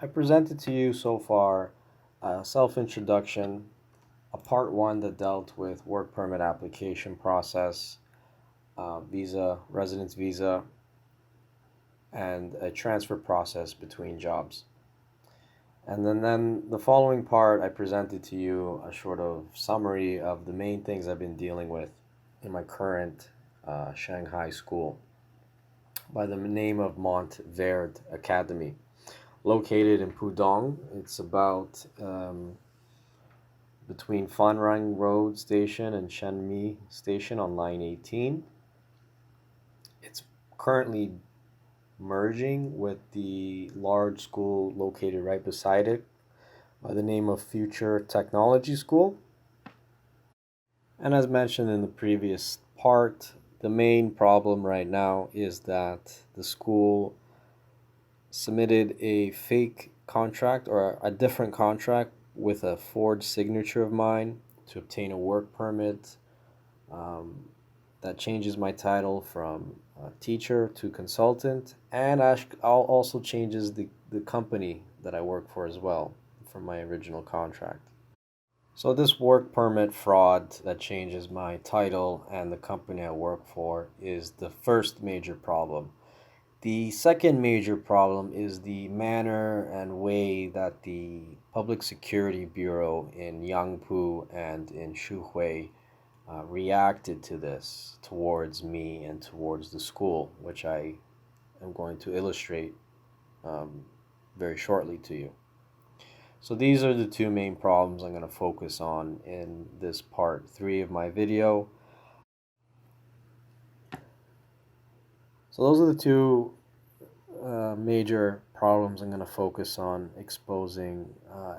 I presented to you so far a self-introduction, a part one that dealt with work permit application process, visa, residence visa, and a transfer process between jobs. And then the following part, I presented to you a sort of summary of the main things I've been dealing with in my current Shanghai school by the name of Montverde Academy, located in Pudong. It's about between Fanrang Road Station and Shanmi Station on line 18. It's currently merging with the large school located right beside it by the name of Future Technology School. And as mentioned in the previous part, the main problem right now is that the school submitted a fake contract or a different contract with a forged signature of mine to obtain a work permit that changes my title from teacher to consultant, and also changes the company that I work for as well from my original contract. So this work permit fraud that changes my title and the company I work for is the first major problem. The second major problem is the manner and way that the Public Security Bureau in Yangpu and in Shuhui reacted to this towards me and towards the school, which I am going to illustrate very shortly to you. So these are the two main problems I'm going to focus on in this part 3 of my video. So those are the two major problems I'm going to focus on exposing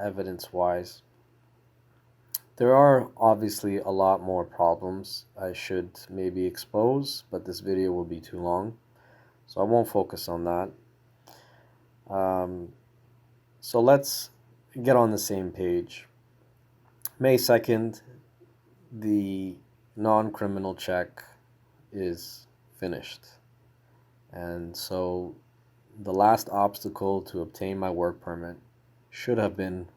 evidence-wise. There are obviously a lot more problems I should maybe expose, but this video will be too long, so I won't focus on that. So let's get on the same page. May 2nd, the non-criminal check is finished. And so the last obstacle to obtain my work permit should have been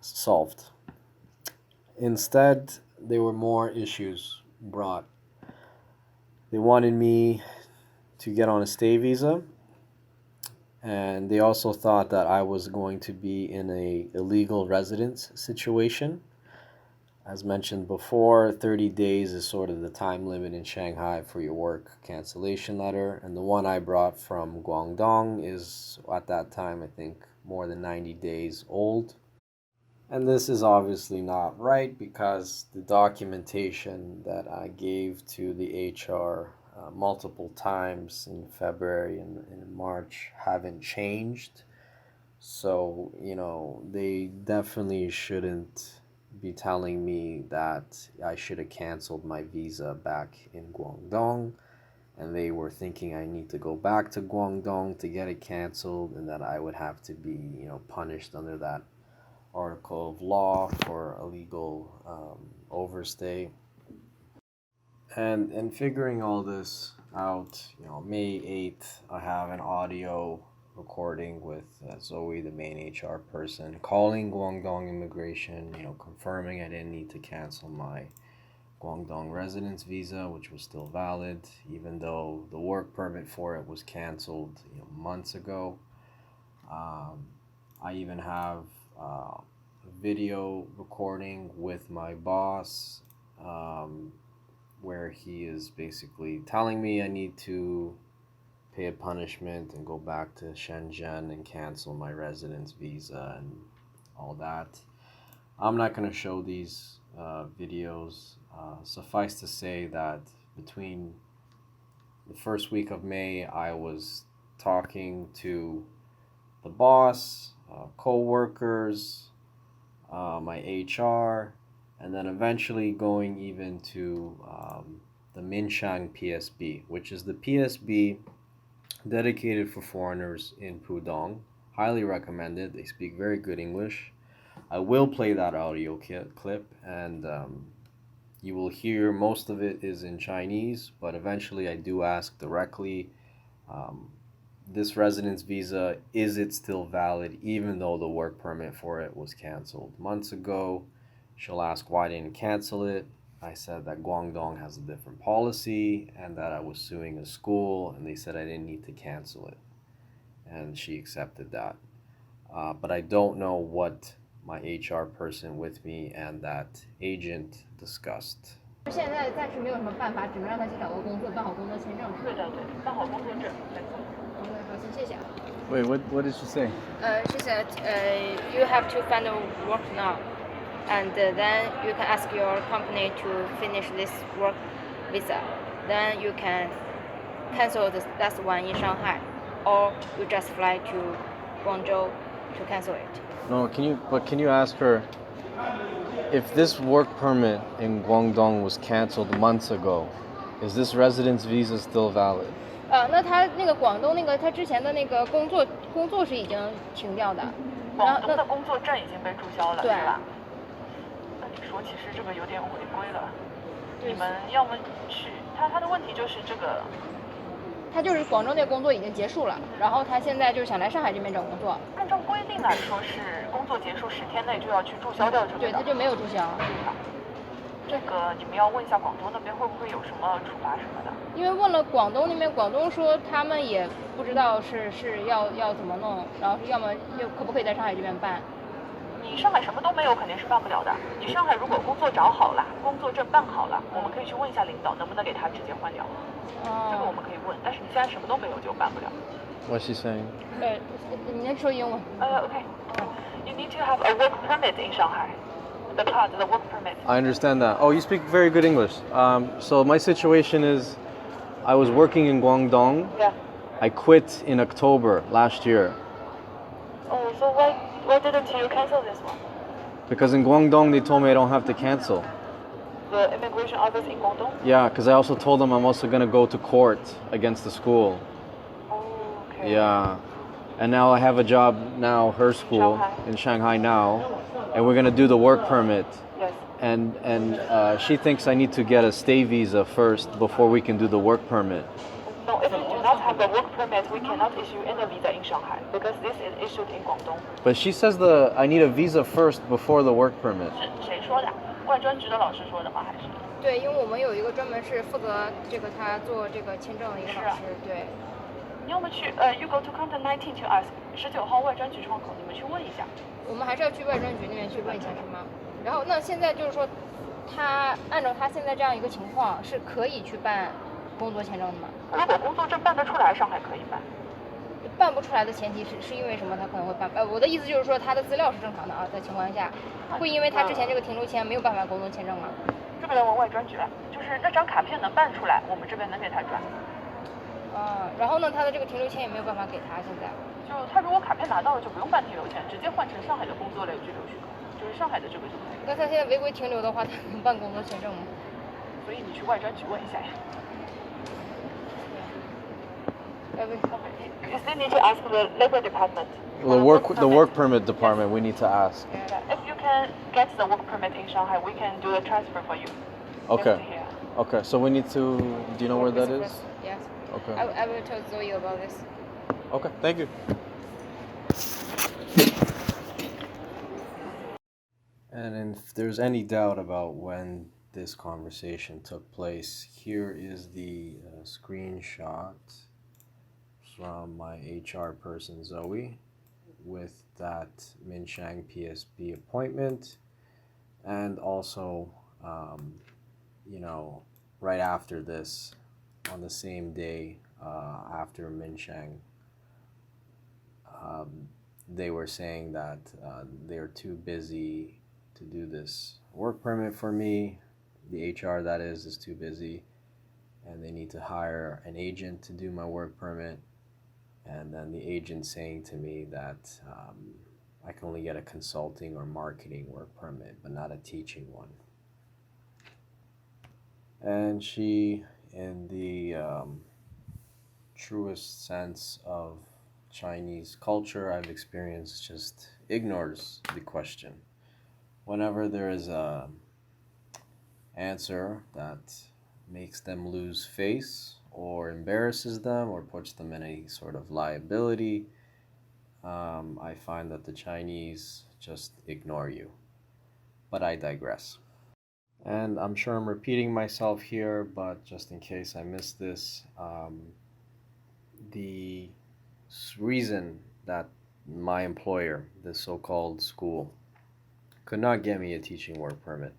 solved. Instead, there were more issues brought. They wanted me to get on a stay visa, and they also thought that I was going to be in a illegal residence situation. As mentioned before, 30 days is sort of the time limit in Shanghai for your work cancellation letter, and the one I brought from Guangdong is at that time I think more than 90 days old. And this is obviously not right because the documentation that I gave to the HR multiple times in February and in March haven't changed. So, they definitely shouldn't be telling me that I should have canceled my visa back in Guangdong. And they were thinking I need to go back to Guangdong to get it canceled, and that I would have to be, punished under that article of law for illegal overstay. And figuring all this out, May 8th, I have an audio recording with Zoe, the main HR person, calling Guangdong Immigration, confirming I didn't need to cancel my Guangdong residence visa, which was still valid, even though the work permit for it was canceled, months ago. I even have a video recording with my boss, where he is basically telling me I need to pay a punishment and go back to Shenzhen and cancel my residence visa and all that. I'm not going to show these videos. Suffice to say that between the first week of May, I was talking to the boss, co-workers, my HR, and then eventually going even to the Minsheng PSB, which is the PSB dedicated for foreigners in Pudong. Highly recommended. They speak very good English. I will play that audio clip, and you will hear most of it is in Chinese, but eventually I do ask directly this residence visa, is it still valid even though the work permit for it was canceled months ago? She'll ask why I didn't cancel it. I said that Guangdong has a different policy and that I was suing a school, and they said I didn't need to cancel it. And she accepted that. But I don't know what my HR person with me and that agent discussed. 现在暂时没有什么办法，只能让他去找个工作，办好工作签证。对的，对，办好工作证，没错。好，行，谢谢。Wait, what did she say? She said, you have to find a work now, and then you can ask your company to finish this work visa. Then you can cancel the last one in Shanghai, or you just fly to Guangzhou to cancel it. No, can you ask her if this work permit in Guangdong was canceled months ago, is this residence visa still valid? 那他那个广东那个他之前的那个工作是已经停掉的，广东的工作证已经被注销了，对是吧？那你说其实这个有点违规了，你们要么去他的问题就是这个。他就是广州那个工作已经结束了，然后他现在就是想来上海这边找工作。按照规定来说是工作结束10天内就要去注销掉这个。对，他就没有注销。这个你们要问一下广东那边会不会有什么处罚什么的。因为问了广东那边，广东说他们也不知道是要怎么弄，然后要么又可不可以在上海这边办。你上海什么都没有，肯定是办不了的。你上海如果工作找好了，工作证办好了，我们可以去问一下领导能不能给他直接换掉。这个我们可以问，但是你现在什么都没有就办不了。What's she saying? 你能说英文？Okay. You need to have a work permit in Shanghai. The card, the work permit. I understand that. Oh, you speak very good English. So my situation is, I was working in Guangdong. Yeah. I quit in October last year. Oh, so why didn't you cancel this one? Because in Guangdong they told me I don't have to cancel. The immigration office in Guangdong? Yeah, because I also told them I'm also going to go to court against the school. Oh, okay. Yeah. And now I have a job now, her school, in Shanghai now, and we're going to do the work permit. Yes. And she thinks I need to get a stay visa first before we can do the work permit. No, if you do not have a work permit, we cannot issue any visa in Shanghai because this is issued in Guangdong. But she says I need a visa first before the work permit. 是谁说的？外专局的老师说的吗？还是？对，因为我们有一个专门是负责这个他做这个签证的一个老师，对。你要么去you go to counter 19 to ask 19号外专局窗口，你们去问一下。我们还是要去外专局那边去问一下，是吗？然后那现在就是说，他按照他现在这样一个情况，是可以去办工作签证的吗？如果工作证办得出来，上海可以办。办不出来的前提是因为什么？他可能会办。我的意思就是说，他的资料是正常的啊的情况下，会因为他之前这个停留签没有办法工作签证吗？这个要问外专局了，就是那张卡片能办出来，我们这边能给他转。然后呢，他的这个停留签也没有办法给他现在。就他如果卡片拿到了，就不用办停留签，直接换成上海的工作类居留许可，就是上海的这个就可以。那他现在违规停留的话，他能办工作签证吗？所以你去外专局问一下呀。You still need to ask the labor department. The work permit department we need to ask. If you can get the work permit in Shanghai, we can do the transfer for you. Okay. Okay, so we need to. Do you know where that is? Yes. Okay. I will tell Zoe about this. Okay, thank you. And if there's any doubt about when this conversation took place, here is the screenshot from my HR person Zoe with that Minsheng PSB appointment, and also right after this, on the same day after Minsheng, they were saying that they're too busy to do this work permit for me. The HR, that is too busy, and they need to hire an agent to do my work permit. And then the agent saying to me that I can only get a consulting or marketing work permit, but not a teaching one. And she, in the truest sense of Chinese culture I've experienced, just ignores the question. Whenever there is a answer that makes them lose face or embarrasses them or puts them in any sort of liability, I find that the Chinese just ignore you. But I digress. And I'm sure I'm repeating myself here, but just in case I missed this, the reason that my employer, this so-called school, could not get me a teaching work permit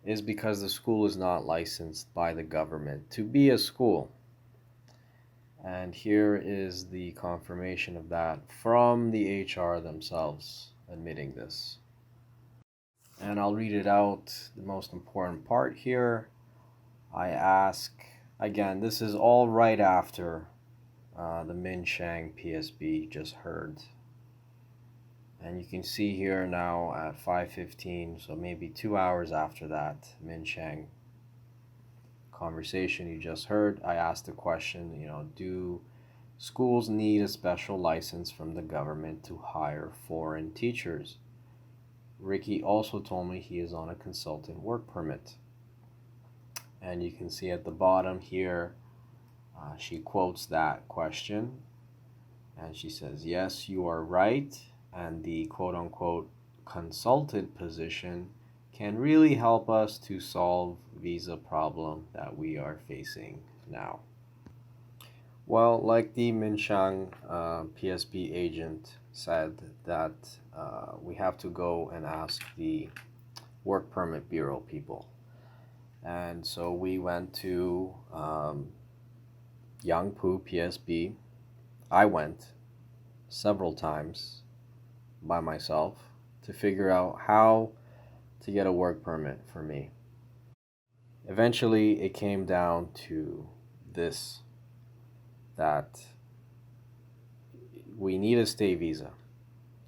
is because the school is not licensed by the government to be a school. And here is the confirmation of that from the HR themselves admitting this. And I'll read it out, the most important part here. I ask, again, this is all right after the Minsheng PSB just heard. And you can see here now at 5:15, so maybe 2 hours after that Minsheng conversation you just heard, I asked the question, do schools need a special license from the government to hire foreign teachers? Ricky also told me he is on a consultant work permit. And you can see at the bottom here, she quotes that question. And she says, yes, you are right. And the quote-unquote consultant position can really help us to solve visa problem that we are facing now. Well, like the Minsheng PSB agent said that we have to go and ask the work permit bureau people. And so we went to Yangpu PSB. I went several times by myself to figure out how to get a work permit for me. Eventually, it came down to this, that we need a stay visa.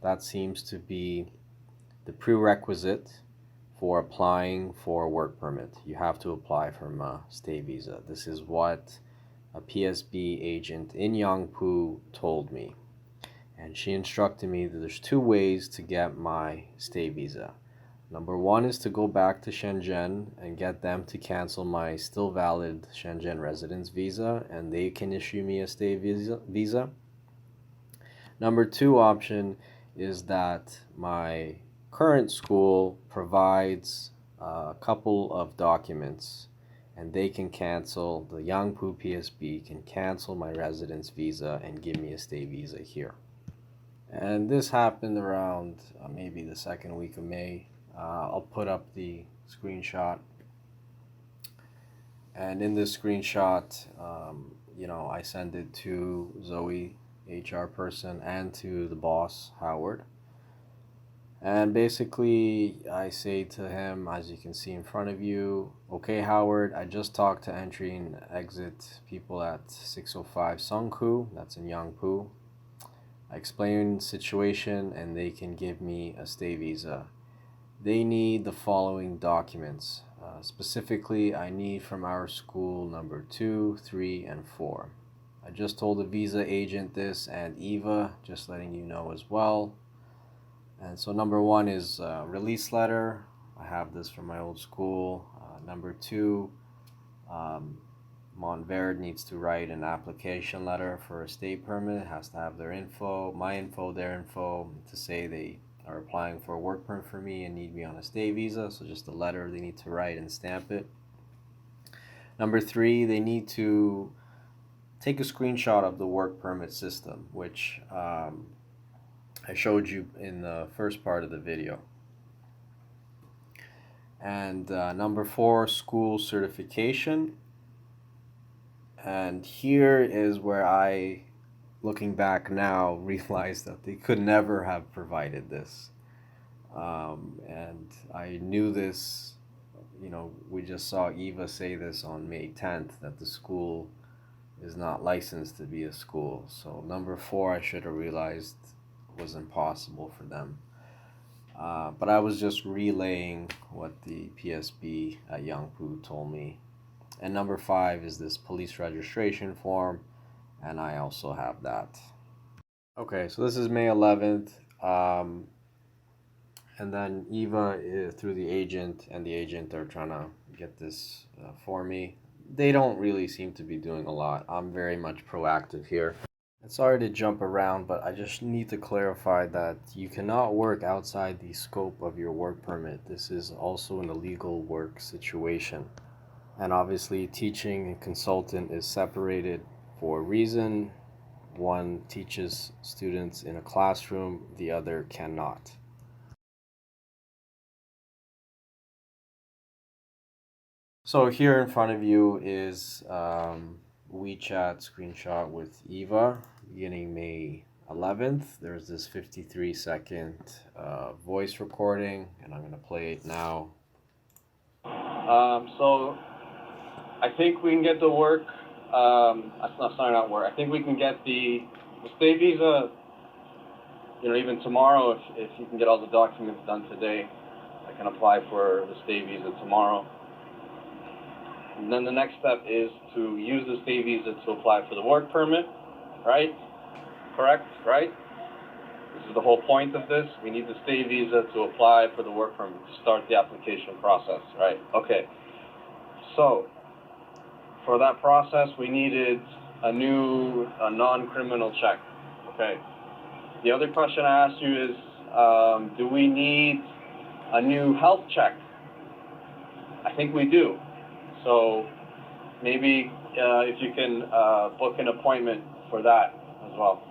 That seems to be the prerequisite for applying for a work permit. You have to apply for a stay visa. This is what a PSB agent in Yangpu told me. And she instructed me that there's 2 ways to get my stay visa. Number 1 is to go back to Shenzhen and get them to cancel my still valid Shenzhen residence visa, and they can issue me a stay visa. Number 2 option is that my current school provides a couple of documents, and they can cancel, the Yangpu PSB can cancel my residence visa and give me a stay visa here. And this happened around maybe the second week of May. I'll put up the screenshot. And in this screenshot, I send it to Zoe, HR person, and to the boss, Howard. And basically, I say to him, as you can see in front of you, okay, Howard, I just talked to entry and exit people at 605 Songku, that's in Yangpu. I explain the situation and they can give me a stay visa. They need the following documents. Specifically, I need from our school number 2, 3, and 4. I just told the visa agent this and Eva, just letting you know as well. And so number 1 is release letter. I have this from my old school. Number 2, Montverde needs to write an application letter for a stay permit. It has to have their info, my info, their info, to say they are applying for a work permit for me and need me on a stay visa. So just a letter they need to write and stamp it. Number 3, they need to take a screenshot of the work permit system, which I showed you in the first part of the video. And number 4, school certification. And here is where I, looking back now, realized that they could never have provided this. And I knew this, we just saw Eva say this on May 10th, that the school is not licensed to be a school. So number 4, I should have realized was impossible for them. But I was just relaying what the PSB at Yangpu told me. And number 5 is this police registration form, and I also have that. Okay, so this is May 11th, and then Eva, through the agent, and the agent are trying to get this for me. they don't really seem to be doing a lot. I'm very much proactive here. And sorry to jump around, but I just need to clarify that you cannot work outside the scope of your work permit. This is also an illegal work situation. And obviously, teaching and consultant is separated for a reason. One teaches students in a classroom, the other cannot. So here in front of you is WeChat screenshot with Eva beginning May 11th. There's this 53-second voice recording, and I'm going to play it now. So I think we can get the work, not work. I think we can get the stay visa, even tomorrow if you can get all the documents done today. I can apply for the stay visa tomorrow. And then the next step is to use the stay visa to apply for the work permit, right? Correct, right? This is the whole point of this. We need the stay visa to apply for the work permit, to start the application process, right? Okay. So, for that process, we needed a non-criminal check, okay? The other question I asked you is, do we need a new health check? I think we do. So maybe if you can book an appointment for that as well.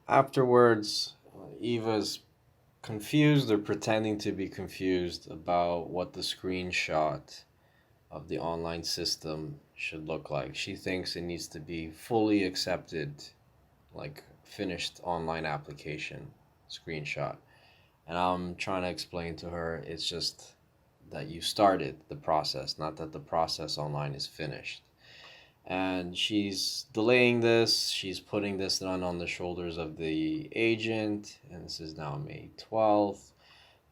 Afterwards, Eva's confused or pretending to be confused about what the screenshot of the online system should look like. She thinks it needs to be fully accepted, like finished online application screenshot. And I'm trying to explain to her it's just that you started the process, not that the process online is finished. And she's delaying this. She's putting this on the shoulders of the agent. And this is now May 12th.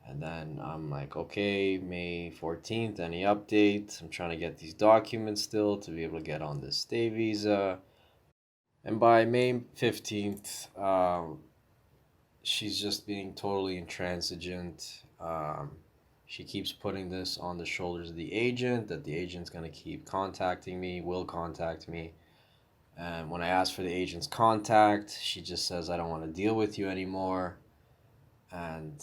And then I'm like, okay, May 14th, any update? I'm trying to get these documents still to be able to get on this stay visa. And by May 15th, she's just being totally intransigent. She keeps putting this on the shoulders of the agent, that the agent's going to keep contacting me, will contact me. And when I ask for the agent's contact, she just says, I don't want to deal with you anymore. And,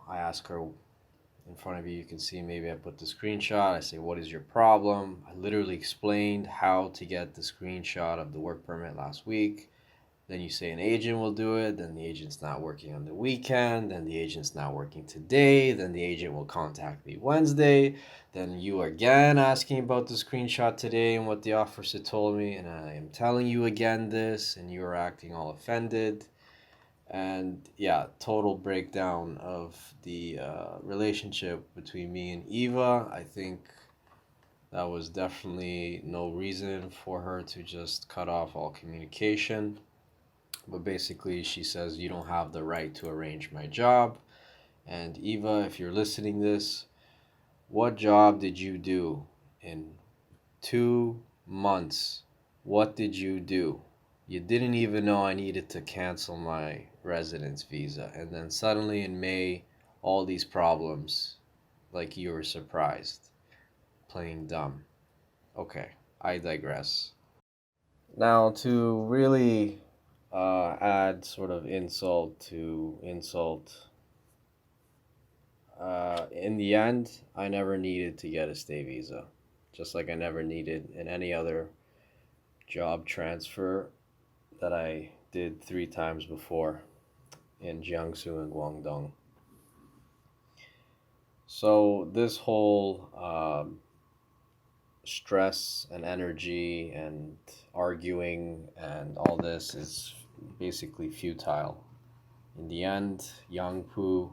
I ask her, in front of you, you can see maybe I put the screenshot. I say, what is your problem? I literally explained how to get the screenshot of the work permit last week. Then you say an agent will do it, then the agent's not working on the weekend, then the agent's not working today, then the agent will contact me Wednesday, then you are again asking about the screenshot today and what the officer told me, and I am telling you again this, and you are acting all offended. And yeah, total breakdown of the relationship between me and Eva. I think that was definitely no reason for her to just cut off all communication. But basically, she says, you don't have the right to arrange my job. And Eva, if you're listening this, what job did you do in 2 months? What did you do? You didn't even know I needed to cancel my residence visa. And then suddenly in May, all these problems, like you were surprised. Playing dumb. Okay, I digress. Now, to really add sort of insult to insult. In the end, I never needed to get a stay visa, just like I never needed in any other job transfer that I did 3 times before in Jiangsu and Guangdong. So this whole stress and energy and arguing and all this is basically futile. In the end, Yang Pu,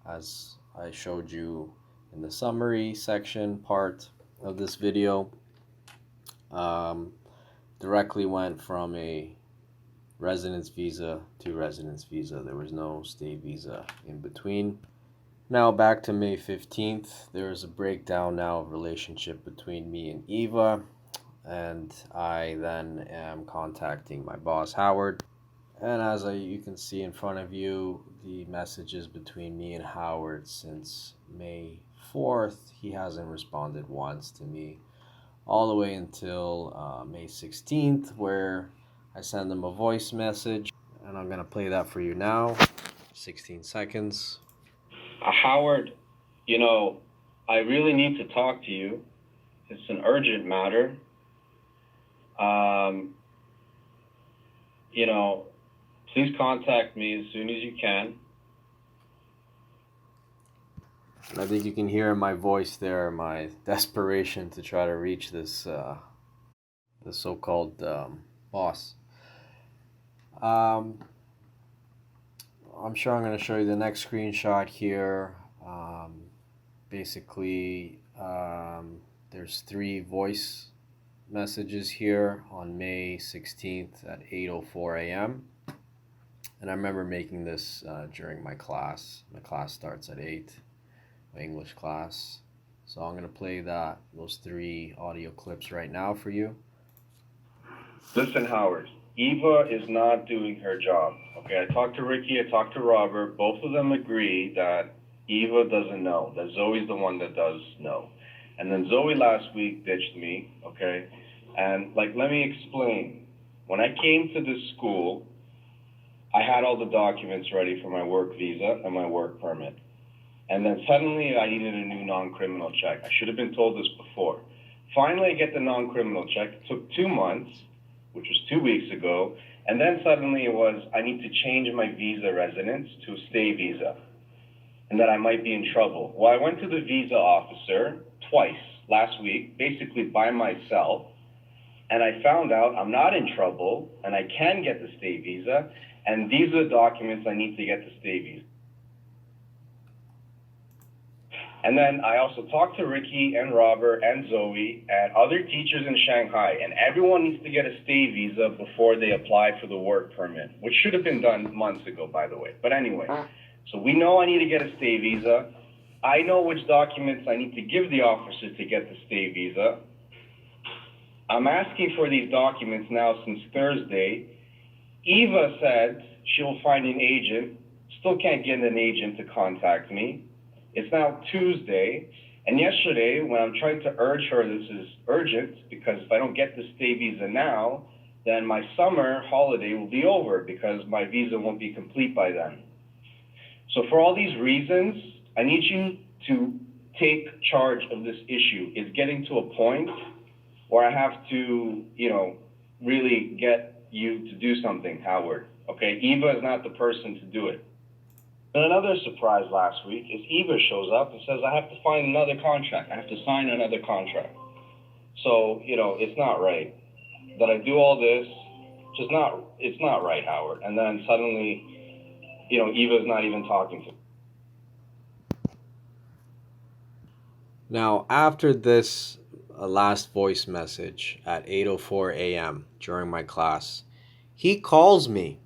as I showed you in the summary section part of this video, directly went from a residence visa to residence visa. There was no stay visa in between. Now back to May 15th, there's a breakdown now of relationship between me and Eva, and I then am contacting my boss Howard. And as you can see in front of you, the messages between me and Howard since May 4th, he hasn't responded once to me. all the way until May 16th, where I send them a voice message, and I'm gonna play that for you now. 16 seconds. Howard, I really need to talk to you. It's an urgent matter. Please contact me as soon as you can. And I think you can hear in my voice there my desperation to try to reach this the so-called boss. I'm sure I'm going to show you the next screenshot here. Basically, there's 3 voice messages here on May 16th at 8:04 a.m. And I remember making this during my class. My class starts at 8, my English class. So I'm going to play those 3 audio clips right now for you. Listen, Howard, Eva is not doing her job. Okay, I talked to Ricky, I talked to Robert. Both of them agree that Eva doesn't know, that Zoe's the one that does know. And then Zoe last week ditched me, okay? And, let me explain. When I came to this school, I had all the documents ready for my work visa and my work permit. And then suddenly I needed a new non-criminal check. I should have been told this before. Finally, I get the non-criminal check. It took 2 months, which was 2 weeks ago. And then suddenly it was, I need to change my visa residence to a stay visa, and that I might be in trouble. Well, I went to the visa officer twice last week, basically by myself, and I found out I'm not in trouble, and I can get the stay visa, and these are the documents I need to get the stay visa. And then I also talked to Ricky and Robert and Zoe and other teachers in Shanghai, and everyone needs to get a stay visa before they apply for the work permit, which should have been done months ago, by the way. But anyway, so we know I need to get a stay visa. I know which documents I need to give the officer to get the stay visa. I'm asking for these documents now since Thursday. Eva said she'll find an agent. Still can't get an agent to contact me. It's now Tuesday, and yesterday when I'm trying to urge her this is urgent, because if I don't get the stay visa now, then my summer holiday will be over because my visa won't be complete by then. So for all these reasons, I need you to take charge of this issue. It's getting to a point where I have to, really get you to do something, Howard. Okay, Eva is not the person to do it. And another surprise last week is Eva shows up and says, I have to find another contract. I have to sign another contract. So, it's not right that I do all this. It's not right, Howard. And then suddenly, Eva's not even talking to me. Now, after this last voice message at 8:04 a.m. during my class, he calls me.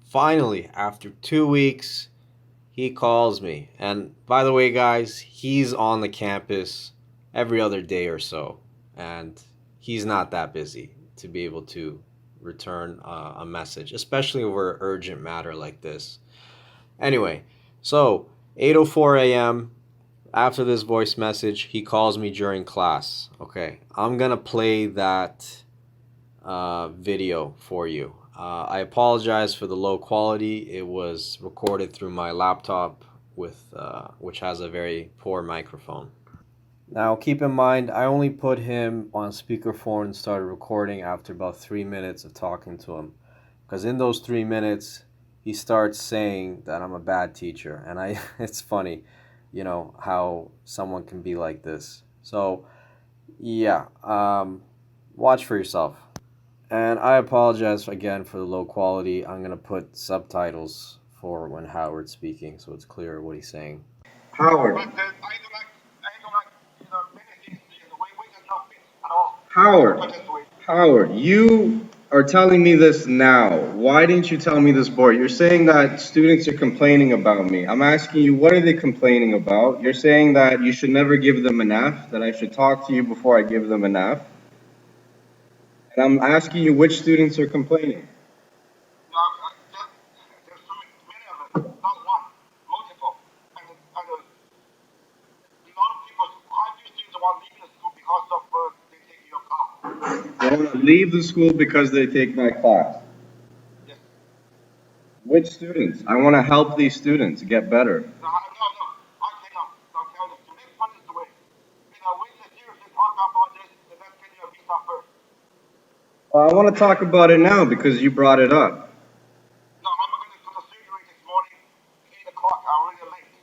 Finally, after 2 weeks, he calls me. And by the way, guys, he's on the campus every other day or so. And he's not that busy to be able to return a message, especially over an urgent matter like this. Anyway, so 8:04 a.m. After this voice message, he calls me during class. Okay, I'm gonna play that video for you. I apologize for the low quality. It was recorded through my laptop which has a very poor microphone. Now keep in mind, I only put him on speakerphone and started recording after about 3 minutes of talking to him, because in those 3 minutes he starts saying that I'm a bad teacher, and it's funny, how someone can be like this. So yeah, watch for yourself. And I apologize again for the low quality. I'm going to put subtitles for when Howard's speaking so it's clear what he's saying. Howard. Howard, you are telling me this now. Why didn't you tell me this before? You're saying that students are complaining about me. I'm asking you, what are they complaining about? You're saying that you should never give them an F, that I should talk to you before I give them an F. And I'm asking you which students are complaining. There's many of them, not one, multiple. And a lot of people, why do you think the one leaving the school because of they take want to leave the school because they take my class. Yes. Which students? I want to help these students get better. No. I cannot. No, tell them. Let's put it this way. We need to seriously talk about this, and let's get your visa first. I want to talk about it now because you brought it up. No, I'm going to the surgery this morning, 8 o'clock. I'm already late.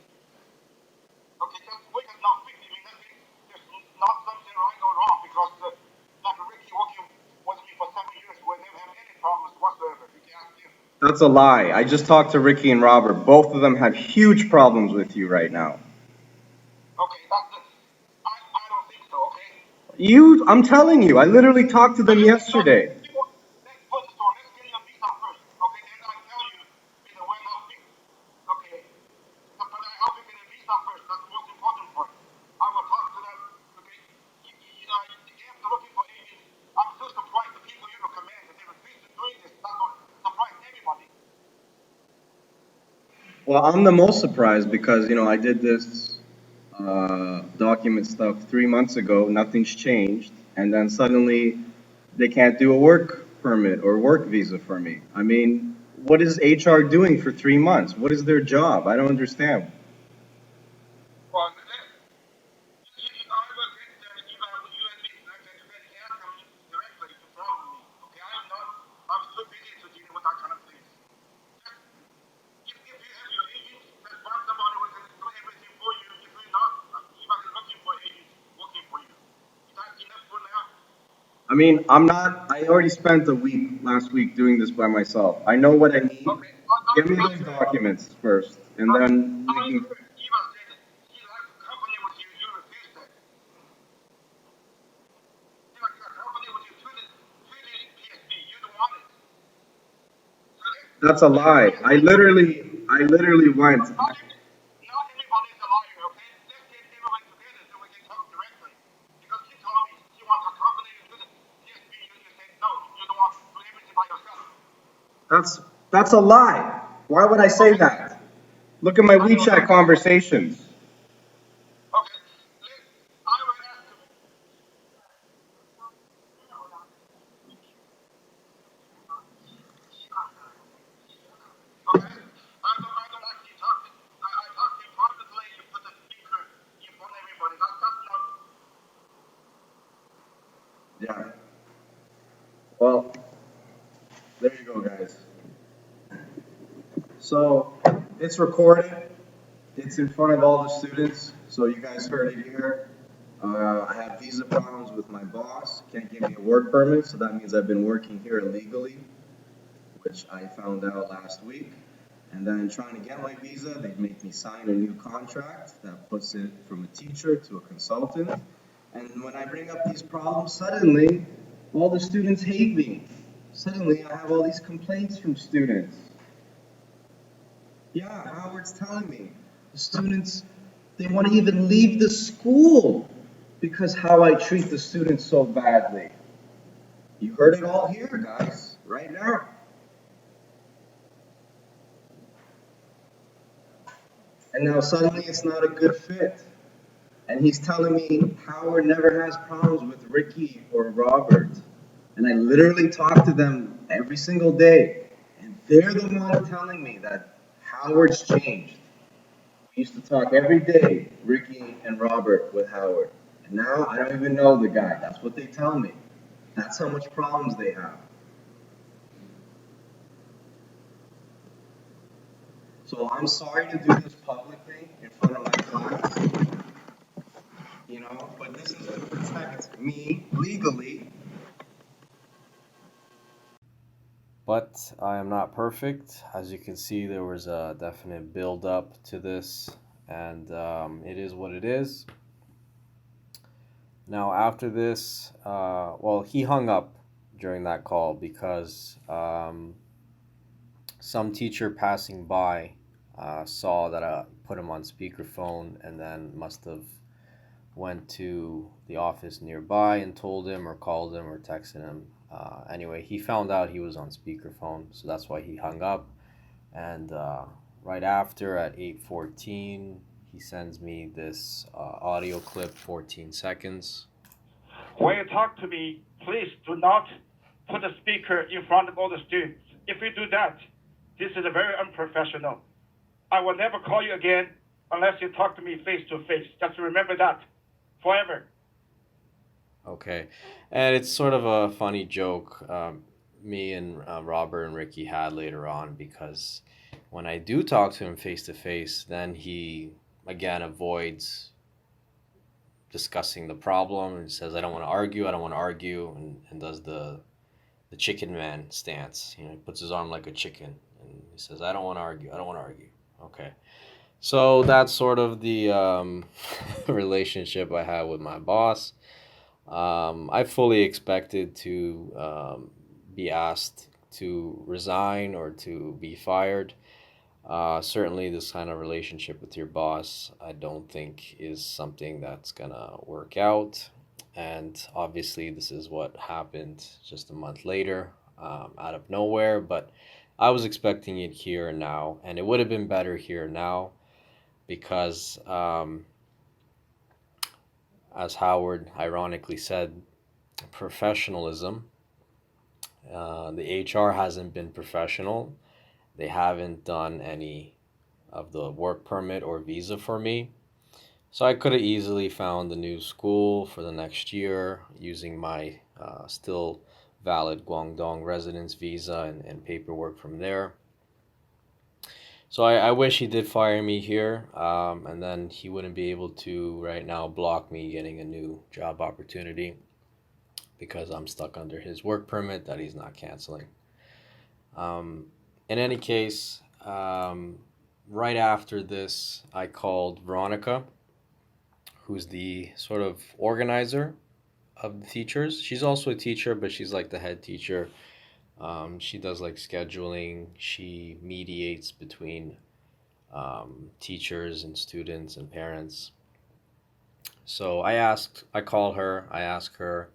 Okay, just wait now 50 minutes. There's not something right or wrong because like Ricky working with me for 7 years, we never have any problems whatsoever. You can ask him. That's a lie. I just talked to Ricky and Robert. Both of them have huge problems with you right now. Okay, I don't think so, okay? I'm telling you, I literally talked to them yesterday. Let's put it so, let's get your visa first, okay? Then I tell you, we're not fixed, okay? But I hope you get a visa first. That's the most important part. I will talk to them, okay? After looking for agents, I'm so surprised the people you recommend that they refuse to doing this. That's what surprised everybody. Well, I'm the most surprised because, I did this document stuff 3 months ago, nothing's changed, and then suddenly they can't do a work permit or work visa for me. I mean, what is HR doing for 3 months? What is their job? I don't understand. Well, I will get the USB connected to get ask them directly to problem me, okay? I'm so busy to deal with that kind of things. If you have your agent, then find somebody who can do everything for you. If you're not, if I'm looking for agents working for you. Is that enough for now? I mean, I already spent a week last week doing this by myself. I know what I need. Okay. Give me those documents first, and then we can. Eva said it. She likes to company with you. You refuse that. She likes to company with you. Treated PSB. You don't want it. That's a lie. I literally went. Not everybody is a liar, okay? Let's get everybody together so we can talk directly. Because she told me she wants a company to do the PSB. You said no. You don't want to do everything by yourself. That's a lie. Why would I say that? Look at my WeChat conversations. Okay. I will ask you. Okay? I don't actually talk to you. I talk to you privately. You put the speaker in front of everybody. That's not. Yeah. Well, there you go, guys. So it's recorded. It's in front of all the students. So you guys heard it here. I have visa problems with my boss. Can't give me a work permit, so that means I've been working here illegally, which I found out last week. And then trying to get my visa, they make me sign a new contract that puts it from a teacher to a consultant. And when I bring up these problems, suddenly all the students hate me. Suddenly I have all these complaints from students. Yeah, Howard's telling me the students, they want to even leave the school because how I treat the students so badly. You heard it all here, guys, right now. And now suddenly it's not a good fit. And he's telling me Howard never has problems with Ricky or Robert. And I literally talk to them every single day. And they're the one telling me that Howard's changed. We used to talk every day, Ricky and Robert with Howard. And now I don't even know the guy. That's what they tell me. That's how much problems they have. So I'm sorry to do this publicly in front of my class, but this is to protect me legally. But I am not perfect. As you can see, there was a definite build up to this, and it is what it is. Now, after this, he hung up during that call because some teacher passing by saw that I put him on speakerphone and then must have went to the office nearby and told him or called him or texted him. Anyway, he found out he was on speakerphone, so that's why he hung up. And right after, at 8:14, he sends me this audio clip, 14 seconds. when you talk to me, please do not put the speaker in front of all the students. If you do that, this is very unprofessional. I will never call you again unless you talk to me face to face. Just remember that forever. Okay, and it's sort of a funny joke me and Robert and Ricky had later on, because when I do talk to him face to face, then he again avoids discussing the problem and says, I don't want to argue, I don't want to argue, and does the chicken man stance. You know, he puts his arm like a chicken and he says, I don't want to argue, I don't want to argue. Okay. So that's sort of the relationship I have with my boss. I fully expected to be asked to resign or to be fired. Certainly, this kind of relationship with your boss, I don't think is something that's gonna work out. And obviously, this is what happened just a month later, out of nowhere. But I was expecting it here and now, and it would have been better here now because, as Howard ironically said, professionalism. The HR hasn't been professional. They haven't done any of the work permit or visa for me. So I could have easily found a new school for the next year using my still valid Guangdong residence visa and paperwork from there. So I wish he did fire me here, and then he wouldn't be able to right now block me getting a new job opportunity because I'm stuck under his work permit that he's not canceling. In any case, right after this, I called Veronica, who's the sort of organizer of the teachers. She's also a teacher, but she's like the head teacher. She does like scheduling. She mediates between teachers and students and parents. So I call her, I ask her,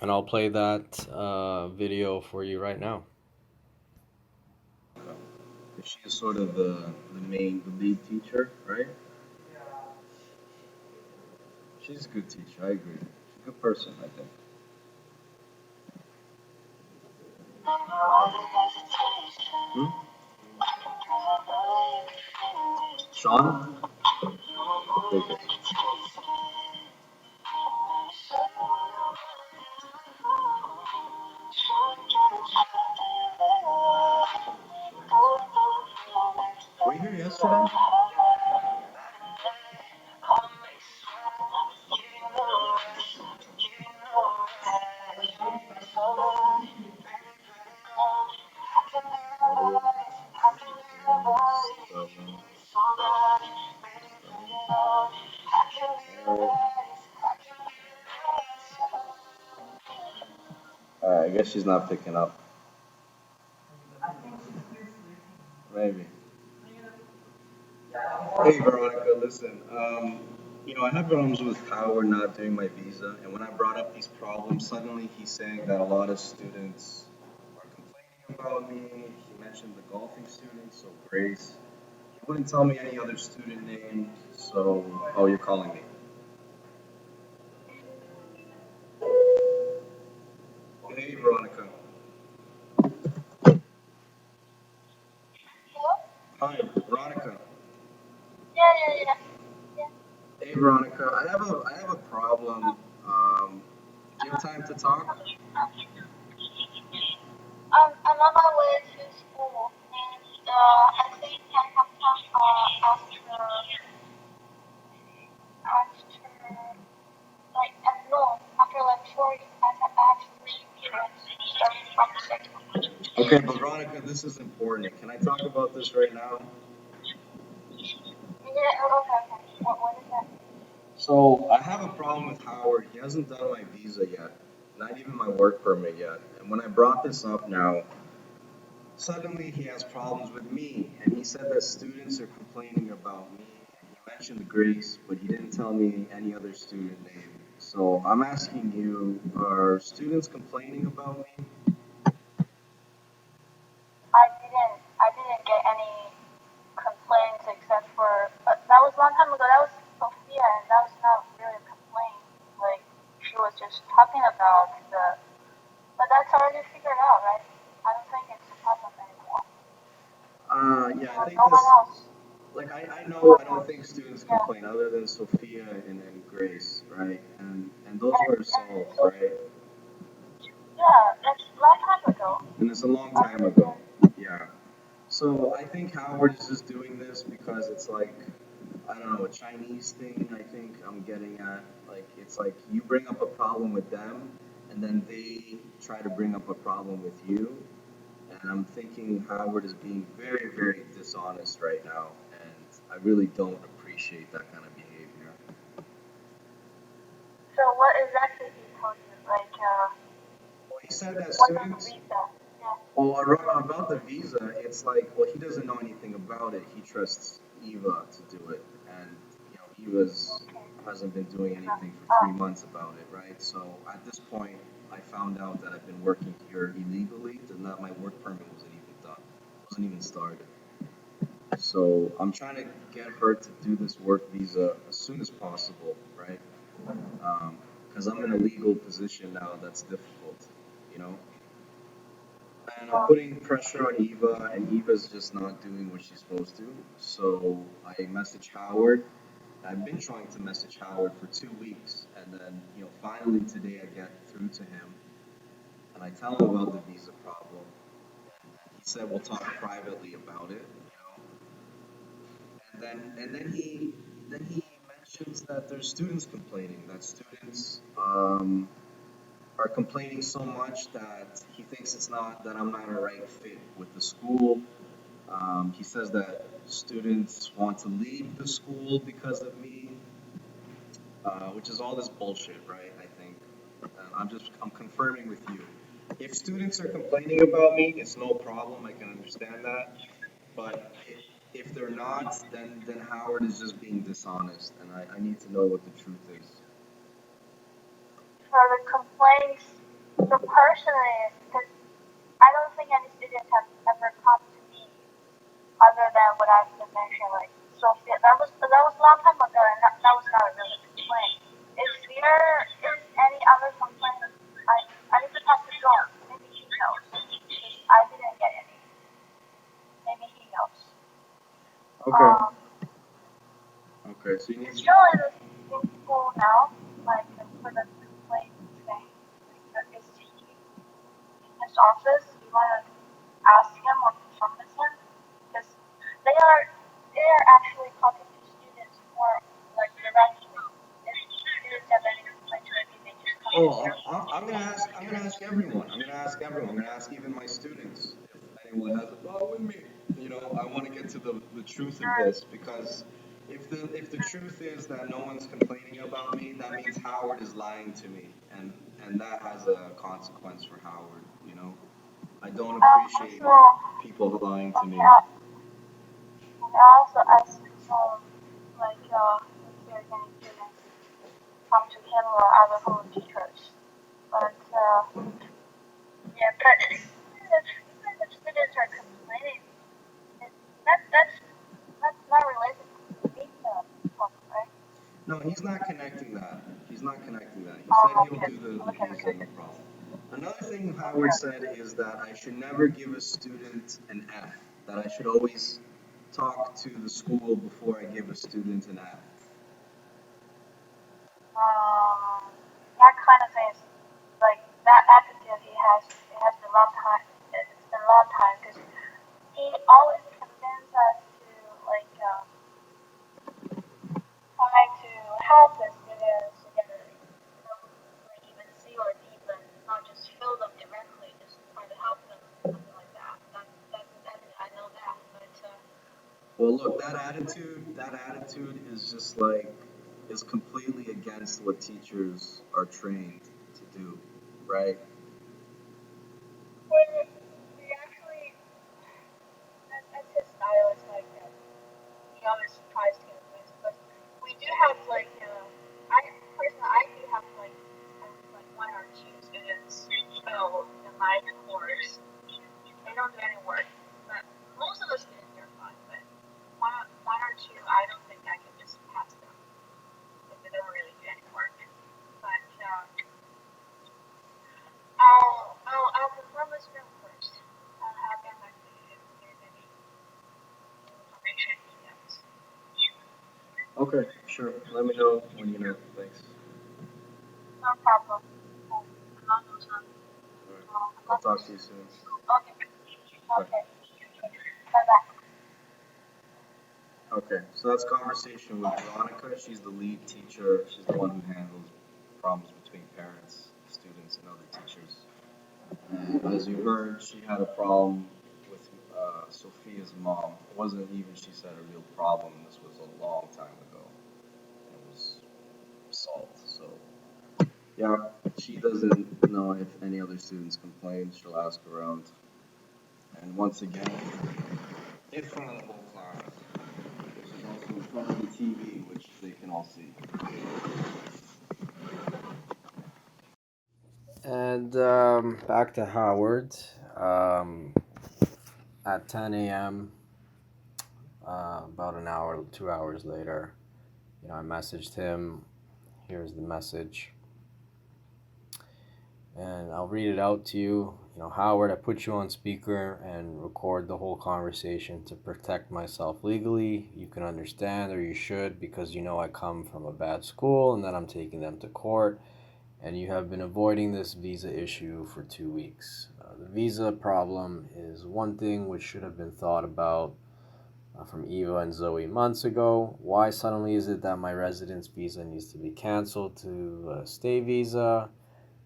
and I'll play that video for you right now. She is sort of the lead teacher, right? She's a good teacher, I agree. She's a good person, I think. Sean? Take it. Were you here yesterday? I guess she's not picking up. Maybe. Hey Veronica, listen. I have problems with Howard not doing my visa, and when I brought up these problems, suddenly he's saying that a lot of students are complaining about me. He mentioned the golfing students, so Grace. He wouldn't tell me any other student names, so you're calling me. Hey Veronica. Hi, Veronica. Yeah. Hey Veronica, I have a problem. Do you have time to talk? I'm on my way to school, and I think I have after like at noon, after like 40, I have to leave starting from the second. Okay, but Veronica, this is important. Can I talk about this right now? Yeah, okay. What is that? So I have a problem with Howard. He hasn't done my visa yet, not even my work permit yet. And when I brought this up now, suddenly he has problems with me, and he said that students are complaining about me. And he mentioned Grace, but he didn't tell me any other student name. So I'm asking you, are students complaining about me? I didn't get any complaints except for that was a long time ago. That was Sophia, and that was not really a complaint. Like she was just Yeah, I think no this, one else. like, I know I don't think students complain other than Sophia and Grace, right? And those were solved, right? Yeah, that's a long time ago. And it's a long time ago. Yeah. So I think Howard is just doing this because it's like, I don't know, a Chinese thing. I think I'm getting at, like, it's like you bring up a problem with them, and then they try to bring up a problem with you. And I'm thinking Howard is being very, very dishonest right now, and I really don't appreciate that kind of behavior. So what exactly he told you? Like, Well, he said that what's on the students. visa? Yeah. Well, about the visa, it's like, well, he doesn't know anything about it. He trusts Eva to do it, and Eva's hasn't been doing anything for 3 months about it, right? So at this point, I found out that I've been working here illegally. That my work permit wasn't even done, wasn't even started. So I'm trying to get her to do this work visa as soon as possible, right? Because I'm in a legal position now that's difficult, you know. And I'm putting pressure on Eva, and Eva's just not doing what she's supposed to. So I message Howard. I've been trying to message Howard for 2 weeks, and then finally today I get through to him, and I tell him about the visa problem. He said we'll talk privately about it, and then he mentions that there's students complaining, that students are complaining so much that he thinks that I'm not a right fit with the school. He says that students want to leave the school because of me, which is all this bullshit, right? I think. I'm confirming with you. If students are complaining about me, it's no problem. I can understand that. But if they're not, then Howard is just being dishonest, and I need to know what the truth is. For the complaints, the person is, because I don't think any students have ever come to me other than what I've been mentioning, like Sophia. That was a long time ago, and that was not a really complaint. If there is any other complaint, I need to talk to John. Maybe he knows, because I didn't get any. Maybe he knows. Okay. Okay. So you need. John is in school now, like for the complaint thing. Like, is he in his office? You want to ask him or confirm with him? Because they are actually talking to students more like directly. If students have any complaints, maybe they just come to Oh, their I'm gonna ask. I'm gonna ask everyone. I'm gonna ask everyone. I'm gonna ask even my students if anyone has a problem with me. I want to get to the truth of this, because if the truth is that no one's complaining about me, that means Howard is lying to me, and that has a consequence for Howard. I don't appreciate people lying to me. I also asked some, like, if there's any students come to him or other home teachers. But, yeah, but even if students are complaining, that's not related to the problem, right? No, he's not connecting that. He's not connecting that. He Oh, said he'll okay. do the Okay, visa, okay. no problem. Another thing Howard said is that I should never give a student an F, that I should always talk to the school before I give a student an F. That kind of thing is, like, that attitude he has, it has been a long time. It's been a long time, because he always convinces us to, like, try to help the students to get like even C or D, but not just fill them directly, just try to help them, something like that. I know that, but Well, look, that attitude is just like, is completely against what teachers are trained to do, right? we actually, that's his style. It's like he always tries to get this, but we do have like I do have like one or two students fail in my course. They don't do any work, but most of the students are fine. But one or two, I don't think I can just pass them if they don't really do any work. But Okay, sure. Let me know when you know. Thanks. No problem. Alright. I'll talk to you soon. Okay. Okay. Bye-bye. Okay, so that's conversation with Veronica. She's the lead teacher. She's the one who handles problems between parents, students, and other teachers. And as you heard, she had a problem with Sophia's mom. It wasn't even, she said, a real problem. This was a long time ago. It was solved. So, yeah, she doesn't know if any other students complain. She'll ask around. And once again, in front of the whole class. She's also in front of the TV, which they can all see. And back to Howard. At 10 a.m., about an hour, 2 hours later, I messaged him. Here's the message. And I'll read it out to you. Howard, I put you on speaker and record the whole conversation to protect myself legally. You can understand, or you should, because I come from a bad school and that I'm taking them to court. And you have been avoiding this visa issue for 2 weeks. The visa problem is one thing which should have been thought about from Eva and Zoe months ago. Why suddenly is it that my residence visa needs to be canceled to a stay visa,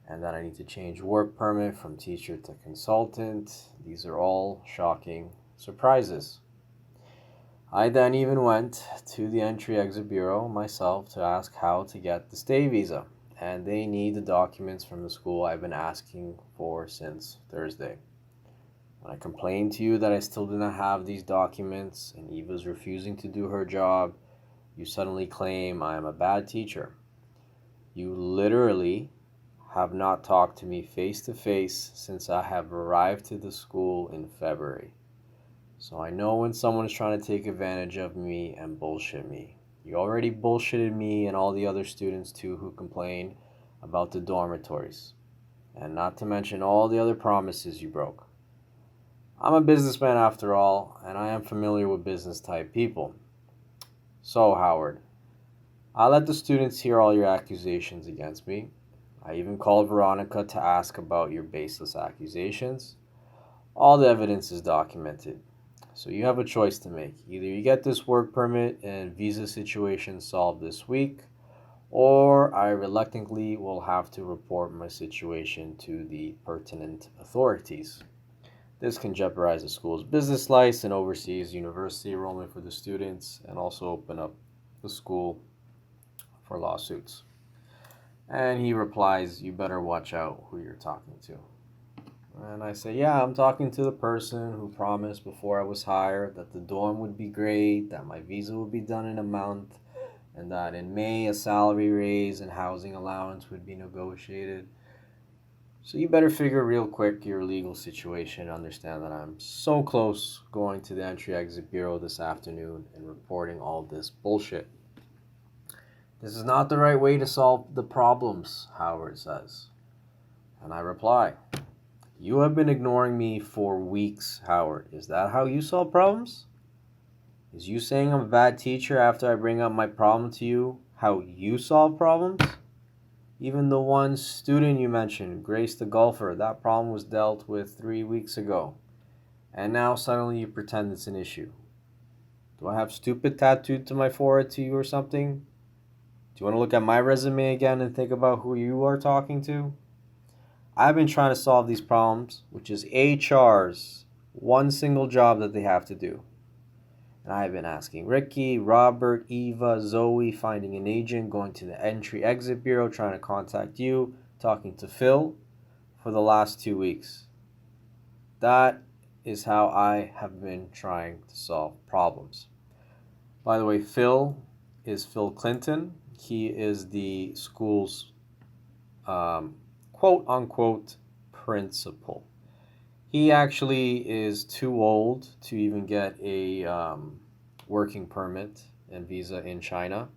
and that I need to change work permit from teacher to consultant? These are all shocking surprises. I then even went to the Entry-Exit Bureau myself to ask how to get the stay visa. And they need the documents from the school I've been asking for since Thursday. When I complained to you that I still did not have these documents and Eva's refusing to do her job, you suddenly claim I am a bad teacher. You literally have not talked to me face to face since I have arrived to the school in February. So I know when someone is trying to take advantage of me and bullshit me. You already bullshitted me and all the other students too who complained about the dormitories. And not to mention all the other promises you broke. I'm a businessman after all, and I am familiar with business type people. So, Howard, I let the students hear all your accusations against me. I even called Veronica to ask about your baseless accusations. All the evidence is documented. So you have a choice to make. Either you get this work permit and visa situation solved this week, or I reluctantly will have to report my situation to the pertinent authorities. This can jeopardize the school's business license and overseas university enrollment for the students, and also open up the school for lawsuits. And he replies, you better watch out who you're talking to. And I say, yeah, I'm talking to the person who promised before I was hired that the dorm would be great, that my visa would be done in a month, and that in May a salary raise and housing allowance would be negotiated. So you better figure real quick your legal situation and understand that I'm so close going to the Entry-Exit Bureau this afternoon and reporting all this bullshit. This is not the right way to solve the problems, Howard says. And I reply, you have been ignoring me for weeks, Howard. Is that how you solve problems? Is you saying I'm a bad teacher after I bring up my problem to you how you solve problems? Even the one student you mentioned, Grace the golfer, that problem was dealt with 3 weeks ago. And now suddenly you pretend it's an issue. Do I have stupid tattooed to my forehead to you or something? Do you want to look at my resume again and think about who you are talking to? I've been trying to solve these problems, which is HR's one single job that they have to do. And I've been asking Ricky, Robert, Eva, Zoe, finding an agent, going to the Entry-Exit Bureau, trying to contact you, talking to Phil for the last 2 weeks. That is how I have been trying to solve problems. By the way, Phil is Phil Clinton. He is the school's quote-unquote principal. He actually is too old to even get a working permit and visa in China.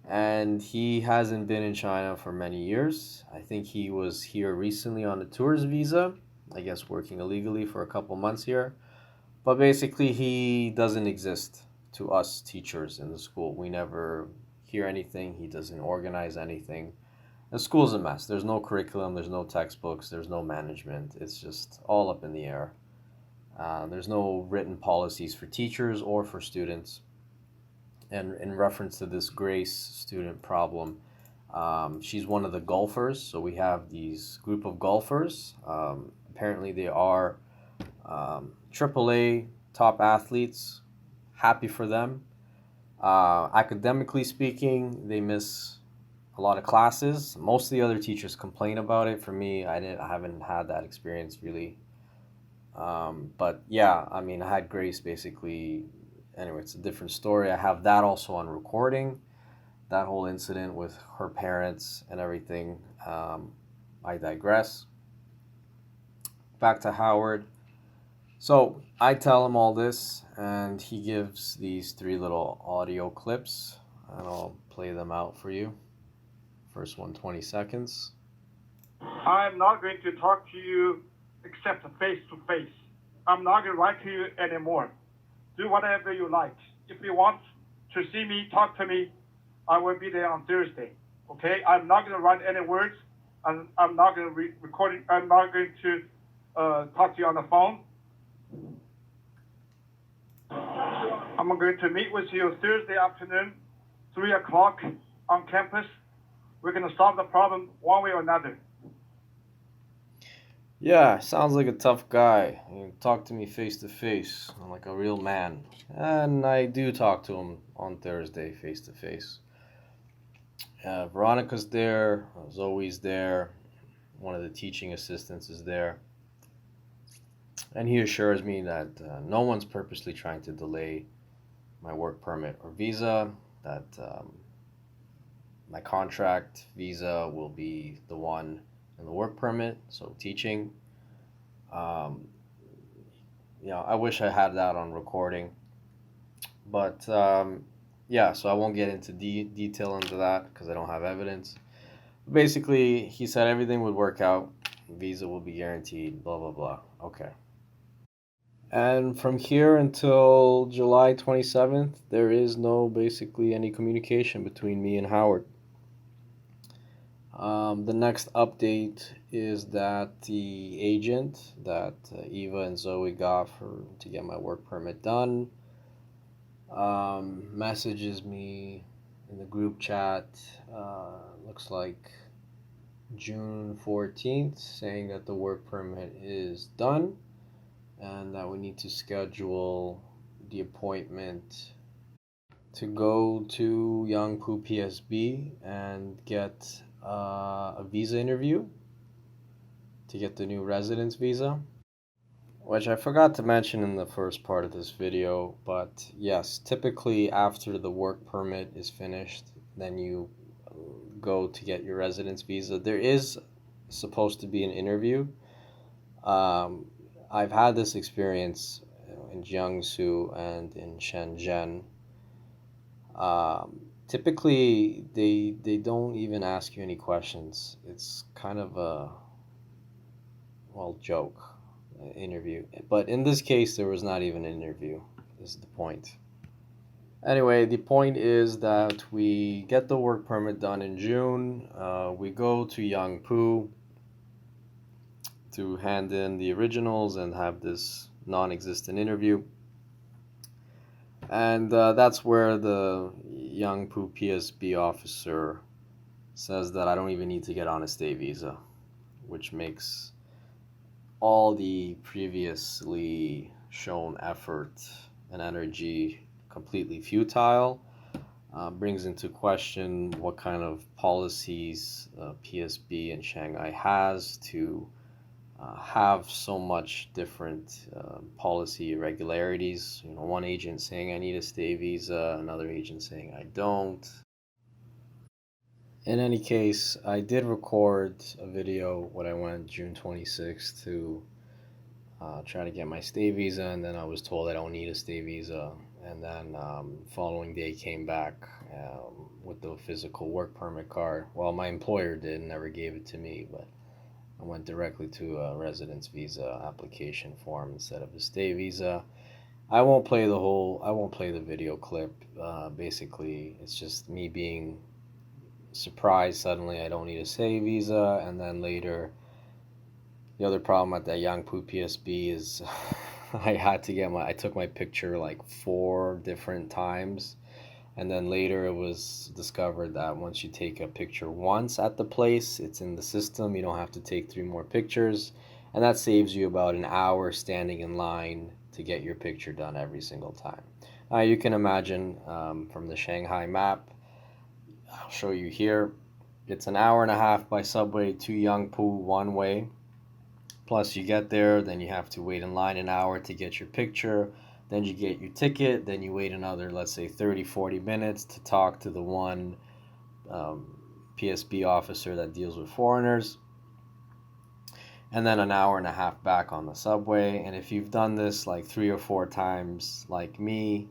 And he hasn't been in China for many years. I think he was here recently on a tourist visa, I guess working illegally for a couple months here. But basically he doesn't exist to us teachers in the school. We never hear anything. He doesn't organize anything. The school's a mess. There's no curriculum, there's no textbooks, there's no management. It's just all up in the air. There's no written policies for teachers or for students. And in reference to this Grace student problem, she's one of the golfers. So we have these group of golfers. Apparently they are AAA top athletes. Happy for them. Academically speaking, they miss a lot of classes. Most of the other teachers complain about it. For me, I haven't had that experience really. But yeah, I mean, I had Grace basically. Anyway, it's a different story. I have that also on recording. That whole incident with her parents and everything. I digress. Back to Howard. So I tell him all this, and he gives these 3 little audio clips, and I'll play them out for you. First one, 20 seconds. I'm not going to talk to you except face to face. I'm not going to write to you anymore. Do whatever you like. If you want to see me, talk to me, I will be there on Thursday. Okay? I'm not going to write any words. I'm not going to record it. I'm not going to talk to you on the phone. I'm going to meet with you Thursday afternoon, 3 o'clock on campus. We're going to solve the problem one way or another. Yeah, sounds like a tough guy. You talk to me face to face, like a real man. And I do talk to him on Thursday face to face. Veronica's there, Zoe's there, one of the teaching assistants is there. And he assures me that no one's purposely trying to delay my work permit or visa, that my contract visa will be the one in the work permit, so teaching. I wish I had that on recording, but yeah, so I won't get into detail into that because I don't have evidence. Basically, he said everything would work out, visa will be guaranteed, blah blah blah. Okay. And from here until July 27th, there is no basically any communication between me and Howard. The next update is that the agent that Eva and Zoe got to get my work permit done messages me in the group chat, looks like June 14th, saying that the work permit is done and that we need to schedule the appointment to go to Yangpu PSB and get a visa interview to get the new residence visa, which I forgot to mention in the first part of this video. But yes, typically after the work permit is finished, then you go to get your residence visa. There is supposed to be an interview. I've had this experience in Jiangsu and in Shenzhen. Typically, they don't even ask you any questions. It's kind of a, joke interview. But in this case, there was not even an interview, is the point. Anyway, the point is that we get the work permit done in June. We go to Yangpu to hand in the originals and have this non-existent interview. And that's where the Yangpu PSB officer says that I don't even need to get on a stay visa, which makes all the previously shown effort and energy completely futile. Brings into question what kind of policies PSB in Shanghai has to have so much different policy irregularities. One agent saying I need a stay visa, another agent saying I don't. In any case, I did record a video when I went June 26th to try to get my stay visa, and then I was told I don't need a stay visa. And then following day came back with the physical work permit card. Well, my employer did, never gave it to me, but I went directly to a residence visa application form instead of a stay visa. I won't play the video clip. Basically, it's just me being surprised suddenly I don't need a stay visa, and then later, the other problem at that Yangpu PSB is I took my picture like 4 different times, and then later it was discovered that once you take a picture once at the place, it's in the system. You don't have to take 3 more pictures, and that saves you about an hour standing in line to get your picture done every single time. You can imagine from the Shanghai map, I'll show you here. It's an hour and a half by subway to Yangpu one way. Plus, you get there, then you have to wait in line an hour to get your picture. Then you get your ticket. Then you wait another, let's say, 30, 40 minutes to talk to the one PSB officer that deals with foreigners. And then an hour and a half back on the subway. And if you've done this like 3 or 4 times, like me,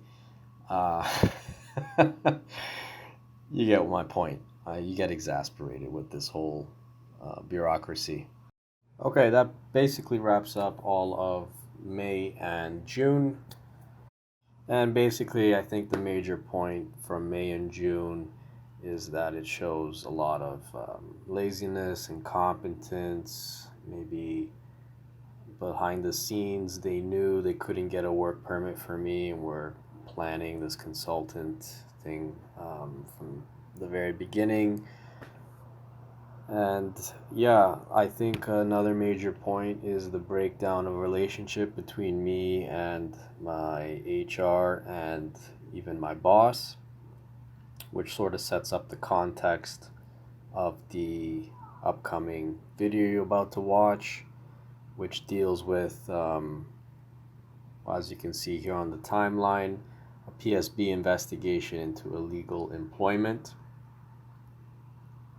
you get my point. You get exasperated with this whole bureaucracy. Okay, that basically wraps up all of May and June. And basically, I think the major point from May and June is that it shows a lot of laziness, incompetence, maybe behind the scenes they knew they couldn't get a work permit for me and were planning this consultant thing from the very beginning. And yeah, I think another major point is the breakdown of relationship between me and my HR and even my boss, which sort of sets up the context of the upcoming video you're about to watch, which deals with, as you can see here on the timeline, a PSB investigation into illegal employment.